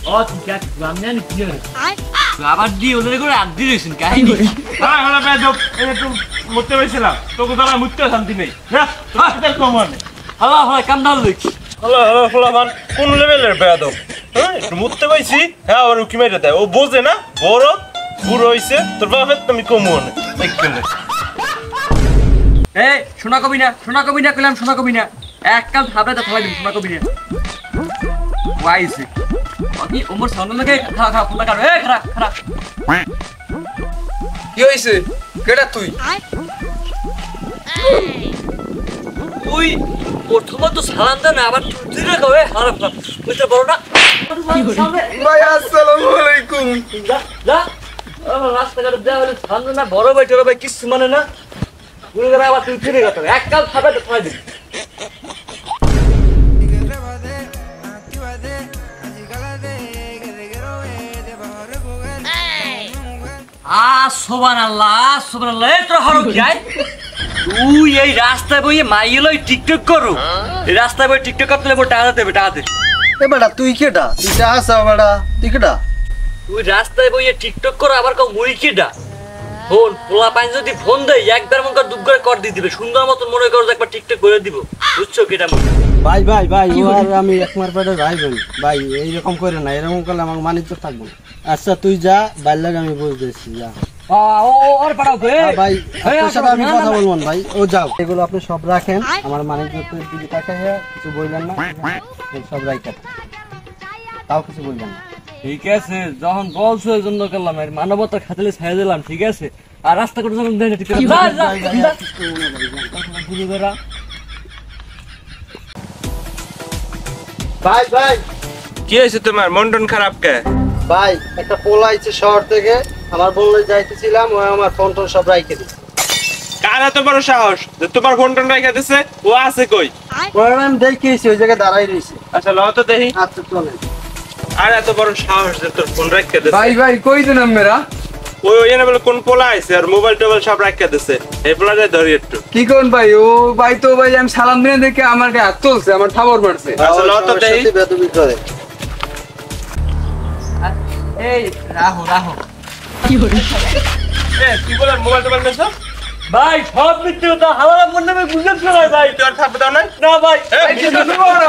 ও ঠিক আছে আমি জানি কি হবে আবার দি ওদের করে আগ দিয়ে দিয়েছেন কাহিনী হ্যাঁ হ্যাঁ বেদব এই তো মুততে বসেছিলাম তোকে দ্বারা মুততে শান্তি নেই হ্যাঁ তোর কমান হ্যালো হ্যালো কাম দাও লইছ হ্যালো হ্যালো ফুলামান কোন লেভেলের বেদব হ্যাঁ একটু মুততে পাইছি হ্যাঁ আর উকি মেরে দেয় ও বোঝে না বড় বুড়ো হইছে তোর বাপের তুমি কমন দেখলে এই শোনা কবি না কইলাম শোনা কবি না এক কাল থাবড়া থালাই দিবি শোনা কবি না ওয়াইছে আমি ওমর সামনে লাগে খা ফোন কাটো এ খারা কি হইছে কেডা তুই তুই প্রথমত সালাম দে না আবার তুই রে কবে খারাপ বুঝতে পারো না ভাই আসসালামু আলাইকুম যা রাস্তাঘাটে দেওয়া হলে সামনে না বড় ভাই টোর ভাই কিছু মানে না তুই আবার তুই ফিরে গেছ এক কাল থাবড়া থালাই দিবি সুবহানাল্লাহ এই তোর হরো কি আই তুই এই রাস্তায় বইয়ে মাইলই টিকটক করো এই রাস্তায় বই টিকটক করতে বড় টাকা দেবে এ বেটা তুই কেডা তুই আসা বেটা তুই কেডা তুই রাস্তায় বইয়ে টিকটক করো আবার কও মুই কিডা ফোন পোলা পাইন যদি ফোন দেই একবার মন কর দুগরে কর দি দিবে সুন্দর মত মনে করো একবার টিকটক করে দিব বুঝছো কিটা ভাই ও আর আমি একমার পেটে ভাই বোন ভাই এইরকম করে না এরকম করলে আমার মানিজ্য থাকবো না আচ্ছা তুই যা বাইর লাগে আমি বুঝতেছি যা ওর পাড়াও কে ভাই আপনার সাথে আমি কথা বলবো না ভাই ও যাও এগুলো আপনি সব রাখেন আমার মানিজ্য দিকে তাকাইয়া কিছু বললেন না সব রাখেন তাও কিছু বললেন না ঠিক আছে যখন বলছো এই জন্য করলাম আর মানবতার খাতিরে ছেড়ে দিলাম ঠিক আছে আর রাস্তা করে যখন দেয় না ঠিক আছে ভাই কি হয়েছে তোমার মন টন খারাপ কে ভাই একটা পোলা আইছে শহর থেকে আমার বললে যাইতেছিলাম ও আমার ফোন টোন সব রাইখে দিছে কার এত বড় সাহস যে তোমার ফোন টন রেখে দিছে ও আছে কই আমি দেখেছি ওই জায়গায় দাঁড়াই রয়েছে আচ্ছা লও তো দেখি আচ্ছা চলেন আর এত বড় সাহস যে তোর ফোন রেখে দিছে ভাই কই দেন আপনারা ওই এনে বলে কোন পোলা আইছে আর মোবাইল টোবাইল সব রেখে দিছে এই পোলাটা ধরি একটু কি কোন ভাই ও ভাই তো ভাই আমি সালাম দিয়ে দেখে আমার গায়ে হাত তুলছে আমার থাবর মারছে আচ্ছা লও তো দেখি বেদবি করে এই রাহো এ তুই বল মোবাইল টোবাইল নেছো ভাই সব মিথ্যে কথা হালালা মন নামে গুজব ছড়ায় ভাই তোর থাপে দাও নাই না ভাই এই কি করছিস